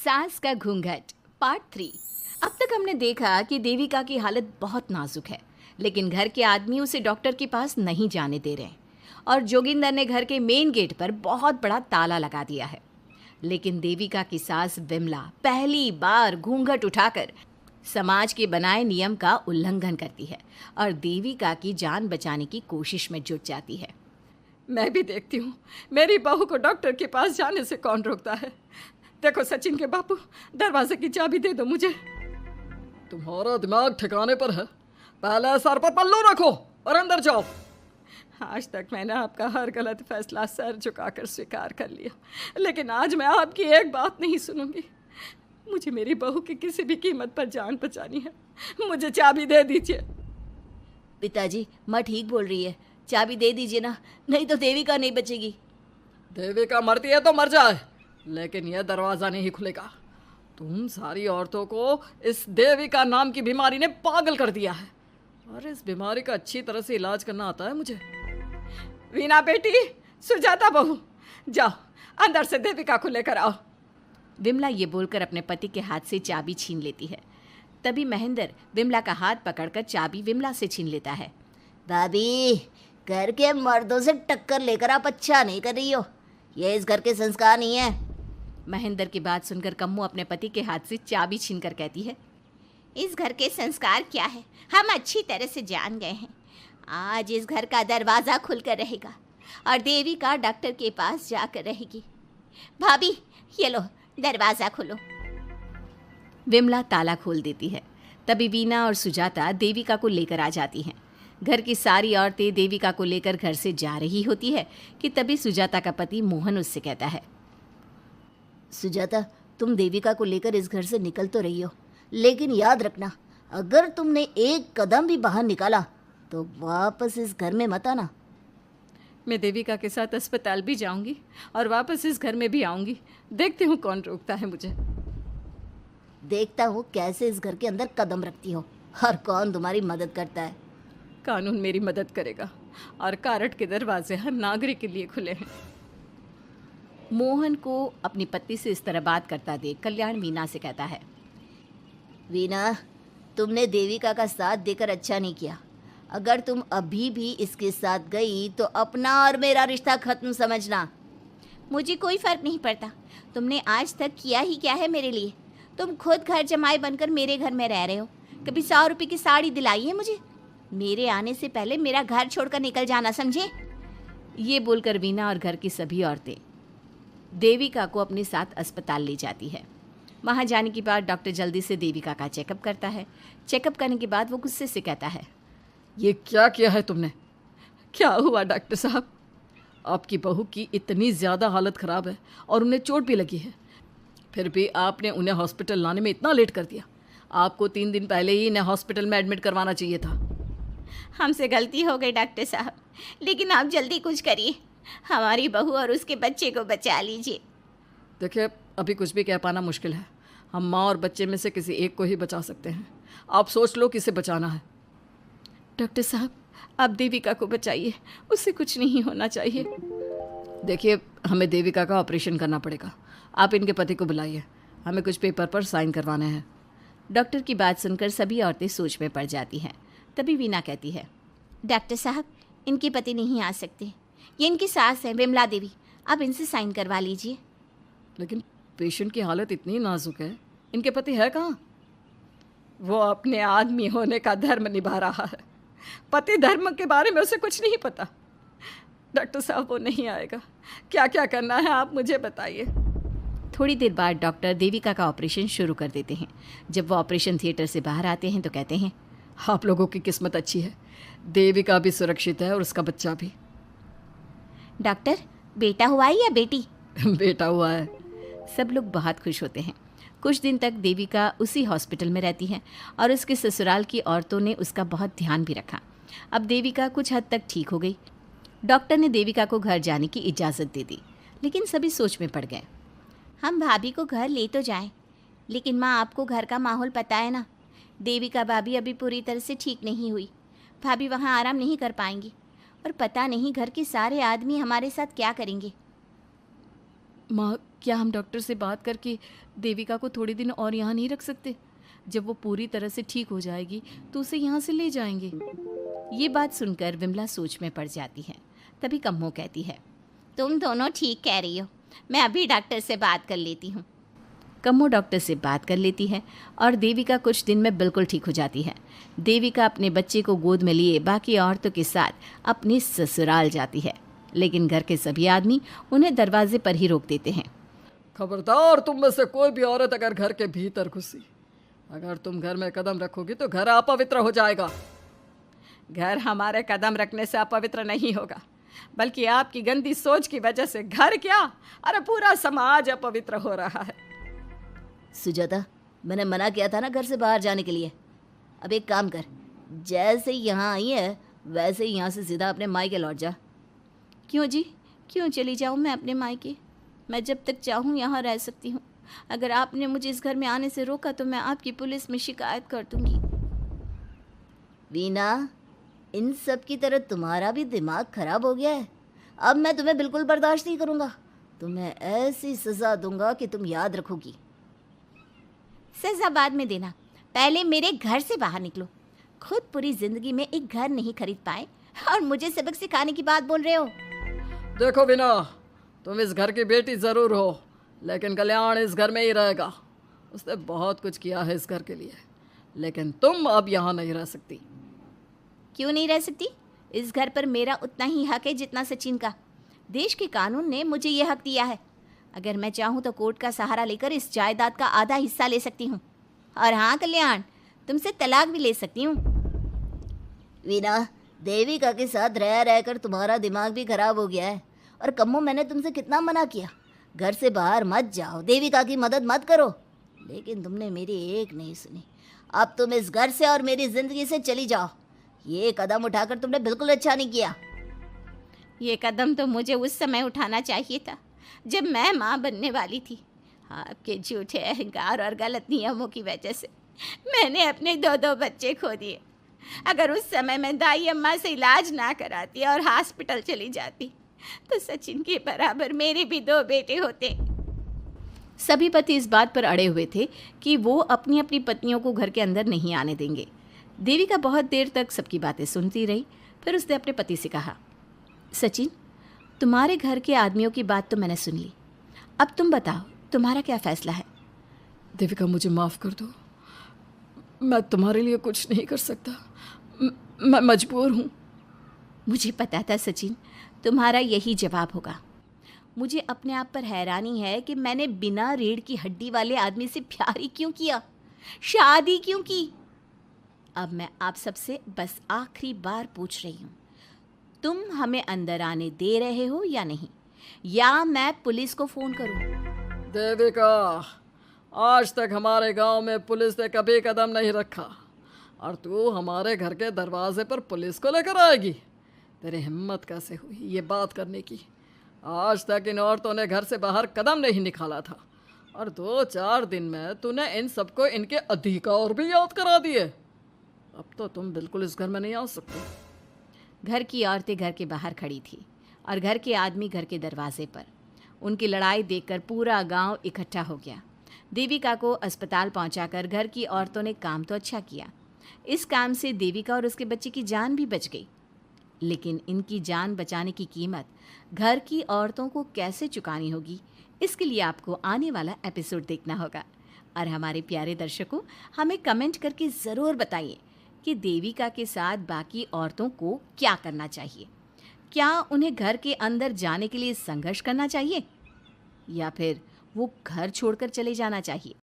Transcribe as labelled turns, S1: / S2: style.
S1: सास का घूंघट पार्ट 3। अब तक हमने देखा कि देविका की हालत बहुत नाजुक है, लेकिन घर के आदमी उसे डॉक्टर के पास नहीं जाने दे रहे हैं और जोगिंदर ने घर के मेन गेट पर बहुत बड़ा ताला लगा दिया है। लेकिन देविका की सास विमला पहली बार घूंघट उठाकर समाज के बनाए नियम का उल्लंघन करती है और देविका की जान बचाने की कोशिश में जुट जाती है।
S2: मैं भी देखती हूँ मेरी बहू को डॉक्टर के पास जाने से कौन रोकता है। देखो सचिन के बापू, दरवाजे की चाबी दे दो मुझे। तुम्हारा दिमाग ठिकाने पर है, पहले सर पर पल्लू रखो और अंदर जाओ। आज तक मैंने आपका हर गलत फैसला सर झुकाकर स्वीकार कर लिया, लेकिन आज मैं आपकी एक बात नहीं सुनूंगी। मुझे मेरी बहू की किसी भी कीमत पर जान बचानी है। मुझे चाबी दे दीजिए।
S1: पिताजी, माँ ठीक बोल रही है, चाबी दे दीजिए ना, नहीं तो देविका नहीं बचेगी।
S2: देविका मरती है तो मर जाए, लेकिन यह दरवाज़ा नहीं खुलेगा। तुम सारी औरतों को इस देविका नाम की बीमारी ने पागल कर दिया है और इस बीमारी का अच्छी तरह से इलाज करना आता है मुझे। वीना बेटी, सुजाता बहू, जाओ अंदर से देविका को लेकर आओ।
S1: विमला ये बोलकर अपने पति के हाथ से चाबी छीन लेती है। तभी महेंद्र विमला का हाथ पकड़कर चाबी विमला से छीन लेता है।
S3: भाभी, घर के मर्दों से टक्कर लेकर आप अच्छा नहीं कर रही हो। ये इस घर के संस्कार नहीं है।
S1: महेंद्र की बात सुनकर कम्मू अपने पति के हाथ से चाबी छीनकर कहती है, इस घर के संस्कार क्या है हम अच्छी तरह से जान गए हैं। आज इस घर का दरवाज़ा खुलकर रहेगा और देविका डॉक्टर के पास जाकर रहेगी। भाभी, ये लो दरवाज़ा खोलो। विमला ताला खोल देती है। तभी वीना और सुजाता देविका को लेकर आ जाती हैं। घर की सारी औरतें देविका को लेकर घर से जा रही होती है कि तभी सुजाता का पति मोहन उससे कहता है,
S3: सुजाता, तुम देविका को लेकर इस घर से निकल तो रही हो, लेकिन याद रखना, अगर तुमने एक कदम भी बाहर निकाला तो वापस इस घर में मत आना।
S2: मैं देविका के साथ अस्पताल भी जाऊंगी और वापस इस घर में भी आऊंगी। देखती हूँ कौन रोकता है मुझे।
S3: देखता हूँ कैसे इस घर के अंदर कदम रखती हो और कौन तुम्हारी मदद करता है।
S2: कानून मेरी मदद करेगा और कारट के दरवाजे हर नागरिक के लिए खुले हैं।
S1: मोहन को अपनी पत्नी से इस तरह बात करता देख कल्याण वीना से कहता है,
S3: वीना, तुमने देविका का साथ देकर अच्छा नहीं किया। अगर तुम अभी भी इसके साथ गई तो अपना और मेरा रिश्ता खत्म समझना।
S4: मुझे कोई फर्क नहीं पड़ता। तुमने आज तक किया ही क्या है मेरे लिए। तुम खुद घर जमाई बनकर मेरे घर में रह रहे हो। कभी 100 रुपये की साड़ी दिलाई है मुझे। मेरे आने से पहले मेरा घर छोड़कर निकल जाना, समझे।
S1: ये बोलकर वीना और घर की सभी औरतें देविका को अपने साथ अस्पताल ले जाती है। वहाँ जाने के बाद डॉक्टर जल्दी से देविका का चेकअप करता है। चेकअप करने के बाद वो गुस्से से कहता है,
S2: ये क्या किया है तुमने? क्या हुआ डॉक्टर साहब? आपकी बहू की इतनी ज़्यादा हालत ख़राब है और उन्हें चोट भी लगी है, फिर भी आपने उन्हें हॉस्पिटल लाने में इतना लेट कर दिया। आपको 3 दिन पहले ही इन्हें हॉस्पिटल में एडमिट करवाना चाहिए था।
S4: हमसे गलती हो गई डॉक्टर साहब, लेकिन आप जल्दी कुछ करिए। हमारी बहू और उसके बच्चे को बचा लीजिए।
S2: देखिए, अभी कुछ भी कह पाना मुश्किल है। हम माँ और बच्चे में से किसी एक को ही बचा सकते हैं। आप सोच लो किसे बचाना है।
S1: डॉक्टर साहब, आप देविका को बचाइए, उससे कुछ नहीं होना चाहिए।
S2: देखिए, हमें देविका का ऑपरेशन करना पड़ेगा। आप इनके पति को बुलाइए, हमें कुछ पेपर पर साइन करवाने हैं।
S1: डॉक्टर की बात सुनकर सभी औरतें सोच में पड़ जाती हैं। तभी वीना कहती है,
S4: डॉक्टर साहब, इनके पति नहीं आ सकते। ये इनकी सास है विमला देवी, आप इनसे साइन करवा लीजिए।
S2: लेकिन पेशेंट की हालत इतनी नाजुक है, इनके पति है कहाँ? वो अपने आदमी होने का धर्म निभा रहा है। पति धर्म के बारे में उसे कुछ नहीं पता। डॉक्टर साहब, वो नहीं आएगा। क्या क्या करना है आप मुझे बताइए।
S1: थोड़ी देर बाद डॉक्टर देविका का ऑपरेशन शुरू कर देते हैं। जब वो ऑपरेशन थिएटर से बाहर आते हैं तो कहते हैं,
S2: आप लोगों की किस्मत अच्छी है, देविका भी सुरक्षित है और उसका बच्चा भी।
S4: डॉक्टर, बेटा हुआ है या बेटी?
S2: बेटा हुआ है।
S1: सब लोग बहुत खुश होते हैं। कुछ दिन तक देविका उसी हॉस्पिटल में रहती है और उसके ससुराल की औरतों ने उसका बहुत ध्यान भी रखा। अब देविका कुछ हद तक ठीक हो गई। डॉक्टर ने देविका को घर जाने की इजाज़त दे दी, लेकिन सभी सोच में पड़ गए।
S4: हम भाभी को घर ले तो जाएं, लेकिन माँ, आपको घर का माहौल पता है ना। देविका भाभी अभी पूरी तरह से ठीक नहीं हुई। भाभी वहाँ आराम नहीं कर पाएंगी और पता नहीं घर के सारे आदमी हमारे साथ क्या करेंगे।
S2: माँ, क्या हम डॉक्टर से बात करके देविका को थोड़े दिन और यहाँ नहीं रख सकते? जब वो पूरी तरह से ठीक हो जाएगी तो उसे यहाँ से ले जाएंगे।
S1: ये बात सुनकर विमला सोच में पड़ जाती है। तभी कम्मो कहती है, तुम दोनों ठीक कह रही हो, मैं अभी डॉक्टर से बात कर लेती हूँ।
S4: कम्मो डॉक्टर से बात कर लेती है और देविका कुछ दिन में बिल्कुल ठीक हो जाती है। देविका अपने बच्चे को गोद में लिए बाकी औरतों के साथ अपने ससुराल जाती है, लेकिन घर के सभी आदमी उन्हें दरवाजे पर ही रोक देते हैं।
S2: खबरदार, तुम में से कोई भी औरत अगर घर के भीतर घुसी, अगर तुम घर में कदम रखोगी तो घर अपवित्र हो जाएगा।
S5: घर हमारे कदम रखने से अपवित्र नहीं होगा, बल्कि आपकी गंदी सोच की वजह से घर क्या, अरे पूरा समाज अपवित्र हो रहा है।
S3: सुजाता, मैंने मना किया था ना घर से बाहर जाने के लिए। अब एक काम कर, जैसे यहाँ आई है वैसे ही यहाँ से सीधा अपने मायके लौट जा।
S1: क्यों जी, क्यों चली जाऊँ मैं अपने मायके? मैं जब तक चाहूँ यहाँ रह सकती हूँ। अगर आपने मुझे इस घर में आने से रोका तो मैं आपकी पुलिस में शिकायत कर दूँगी।
S3: वीना, इन सब की तरह तुम्हारा भी दिमाग खराब हो गया है। अब मैं तुम्हें बिल्कुल बर्दाश्त नहीं करूँगा। तुम्हें ऐसी सज़ा दूंगा कि तुम याद रखोगी।
S1: सज़ा बाद में देना, पहले मेरे घर से बाहर निकलो। खुद पूरी ज़िंदगी में एक घर नहीं खरीद पाए और मुझे सबक सिखाने की बात बोल रहे हो।
S2: देखो वीना, तुम इस घर की बेटी ज़रूर हो, लेकिन कल्याण इस घर में ही रहेगा। उसने बहुत कुछ किया है इस घर के लिए, लेकिन तुम अब यहाँ नहीं रह सकती।
S1: क्यों नहीं रह सकती? इस घर पर मेरा उतना ही हक है जितना सचिन का। देश के कानून ने मुझे ये हक दिया है। अगर मैं चाहूँ तो कोर्ट का सहारा लेकर इस जायदाद का आधा हिस्सा ले सकती हूँ। और हाँ कल्याण, तुमसे तलाक भी ले सकती हूँ।
S3: वीना, देविका के साथ रह रहकर तुम्हारा दिमाग भी खराब हो गया है। और कम्मो, मैंने तुमसे कितना मना किया, घर से बाहर मत जाओ, देविका की मदद मत करो, लेकिन तुमने मेरी एक नहीं सुनी। अब तुम इस घर से और मेरी ज़िंदगी से चली जाओ। ये कदम उठाकर तुमने बिल्कुल अच्छा नहीं किया।
S1: ये कदम तो मुझे उस समय उठाना चाहिए था जब मैं माँ बनने वाली थी। आपके झूठे अहंकार और गलत नियमों की वजह से मैंने अपने दो बच्चे खो दिए। अगर उस समय मैं दाई अम्मा से इलाज ना कराती और हॉस्पिटल चली जाती तो सचिन के बराबर मेरे भी 2 बेटे होते।
S4: सभी पति इस बात पर अड़े हुए थे कि वो अपनी अपनी पत्नियों को घर के अंदर नहीं आने देंगे। देविका बहुत देर तक सबकी बातें सुनती रही। फिर उसने अपने पति से कहा, सचिन, तुम्हारे घर के आदमियों की बात तो मैंने सुन ली, अब तुम बताओ तुम्हारा क्या फैसला है?
S2: देविका, मुझे माफ़ कर दो, मैं तुम्हारे लिए कुछ नहीं कर सकता, मैं मजबूर हूँ।
S1: मुझे पता था सचिन, तुम्हारा यही जवाब होगा। मुझे अपने आप पर हैरानी है कि मैंने बिना रीढ़ की हड्डी वाले आदमी से प्यार ही क्यों किया, शादी क्यों की। अब मैं आप सबसे बस आखिरी बार पूछ रही हूँ, तुम हमें अंदर आने दे रहे हो या नहीं, या मैं पुलिस को फ़ोन करूँ?
S2: देविका, आज तक हमारे गांव में पुलिस ने कभी कदम नहीं रखा और तू हमारे घर के दरवाजे पर पुलिस को लेकर आएगी? तेरी हिम्मत कैसे हुई ये बात करने की? आज तक इन औरतों ने घर से बाहर कदम नहीं निकाला था और 2-4 दिन में तूने इन सबको इनके अधिकार भी याद करा दिए। अब तो तुम बिल्कुल इस घर में नहीं आ सकते।
S4: घर की औरतें घर के बाहर खड़ी थी और घर के आदमी घर के दरवाजे पर। उनकी लड़ाई देखकर पूरा गांव इकट्ठा हो गया। देविका को अस्पताल पहुंचाकर घर की औरतों ने काम तो अच्छा किया। इस काम से देविका और उसके बच्चे की जान भी बच गई, लेकिन इनकी जान बचाने की कीमत घर की औरतों को कैसे चुकानी होगी, इसके लिए आपको आने वाला एपिसोड देखना होगा। और हमारे प्यारे दर्शकों, हमें कमेंट करके ज़रूर बताइए कि देविका के साथ बाकी औरतों को क्या करना चाहिए। क्या उन्हें घर के अंदर जाने के लिए संघर्ष करना चाहिए या फिर वो घर छोड़कर चले जाना चाहिए?